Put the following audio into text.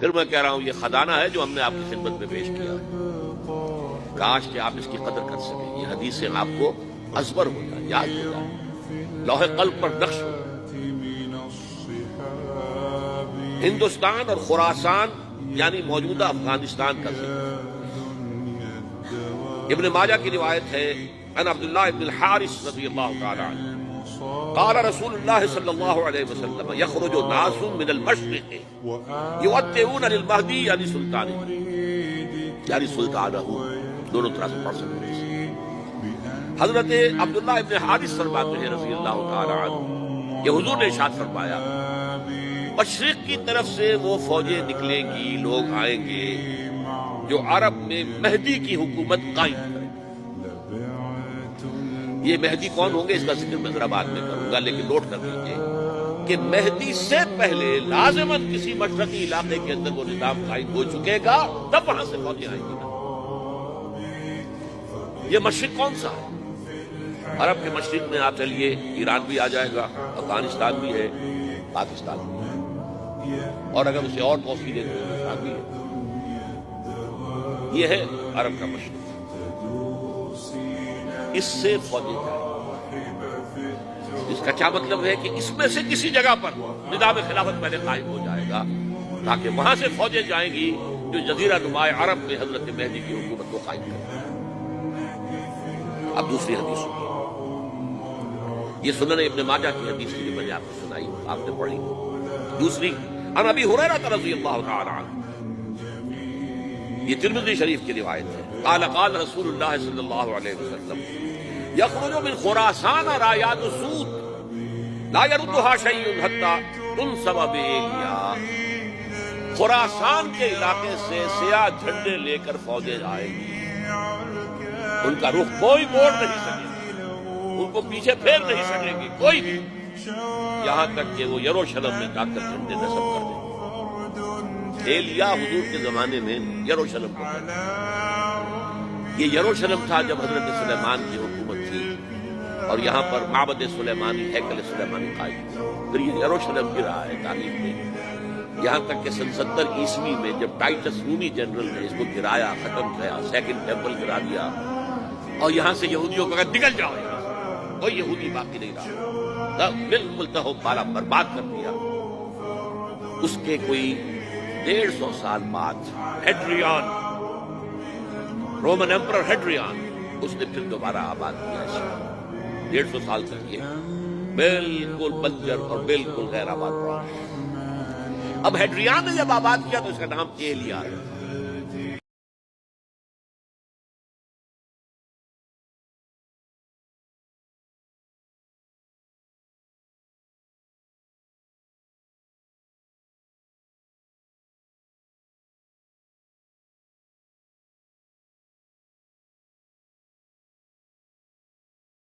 پھر میں کہہ رہا ہوں یہ خزانہ ہے جو ہم نے آپ کی خدمت میں پیش کیا ہے، کاش کہ آپ اس کی قدر کر سکیں، یہ حدیثیں آپ کو ازبر ہو جائیں، یاد ہو جائیں، لوح قلب پر نقش ہو جائیں۔ ہندوستان اور خراسان یعنی موجودہ افغانستان کا ذکر ابن ماجہ کی روایت ہے، عن عبداللہ ابن الحارث رضی اللہ تعالی عنہ قال رسول اللہ صلی اللہ علیہ وسلم یخرج ناس من المشرق یؤتئون للمہدی یعنی سلطانہ، یعنی سلطانہ دونوں طرح سے پڑھ سکتے ہیں۔ حضرت عبداللہ ابن حارث فرماتے ہیں رضی اللہ تعالی عنہ، یہ حضور نے ارشاد فرمایا مشرق کی طرف سے وہ فوجیں نکلیں گی، لوگ آئیں گے جو عرب میں مہدی کی حکومت قائم کریں۔ یہ مہدی کون ہوں گے اس کا ذکر میں ذرا بعد میں کروں گا، لیکن نوٹ کر لیجیے کہ مہدی سے پہلے لازماً کسی مشرقی علاقے کے اندر وہ نظام قائم ہو چکے گا، تب وہاں سے فوجیں آئیں گی۔ یہ مشرق کون سا ہے؟ عرب کے مشرق میں آپ چلیے ایران بھی آ جائے گا، افغانستان بھی ہے، پاکستان بھی ہے، اور اگر اسے اور توسیع دیں تو ہندوستان بھی ہے۔ یہ ہے عرب کا مشرق، اس سے فوجیں جائیں۔ اس کا کیا مطلب ہے کہ اس میں سے کسی جگہ پر نظام خلافت پہلے قائم ہو جائے گا تاکہ وہاں سے فوجیں جائیں گی جو جزیرہ نما عرب میں حضرت مہدی کی حکومت کو قائم کرے۔ اب دوسری حدیث سنیے، یہ سنن ابن ماجہ کی حدیث کی میں نے آپ کو سنائی، آپ نے پڑھی۔ دوسری عن ابی ہریرہ رضی اللہ تعالی عنہ، یہ ترمذی شریف کی روایت ہے، قال قال رسول اللہ صلی اللہ علیہ وسلم یخرج من خراسان رایات سود لا یردها شیء حتی تنصب بإیلیا، خراسان کے علاقے سے سیاہ جھنڈے لے کر فوجیں آئیں گی، ان کا رخ کوئی موڑ نہیں سکے گی، ان کو پیچھے پھیر نہیں سکے گی کوئی بھی، یہاں تک کہ وہ یروشلم میں جا کر جھنڈے نصب کر دیں۔ ایلیا حضور کے زمانے میں یروشلم کو یہ یروشلم تھا جب حضرت سلیمان کی حکومت تھی اور یہاں پر معبد سلیمانی، ہیکل سلیمانی قائم تھا، پھر یہ یروشلم گرا ہے تاریخ میں، یہاں تک کہ سن 70 عیسوی میں جب ٹائٹس رومی جنرل نے اس کو گرایا، ختم کیا، سیکنڈ ٹیمپل گرا دیا اور یہاں سے یہودیوں کو کہا نکل جاؤ، یہاں سے کوئی یہودی باقی نہیں رہا، بالکل تہو پالا برباد کر دیا۔ اس کے کوئی 150 سال بعد ہیڈریان، رومن ایمپرر ہیڈریان، اس نے پھر دوبارہ آباد کیا اسے، 150 سال تک یہ بالکل بنجر اور بالکل غیر آباد رہا۔ اب ہیڈریان نے جب آباد کیا تو اس کا نام ایلیا ہے۔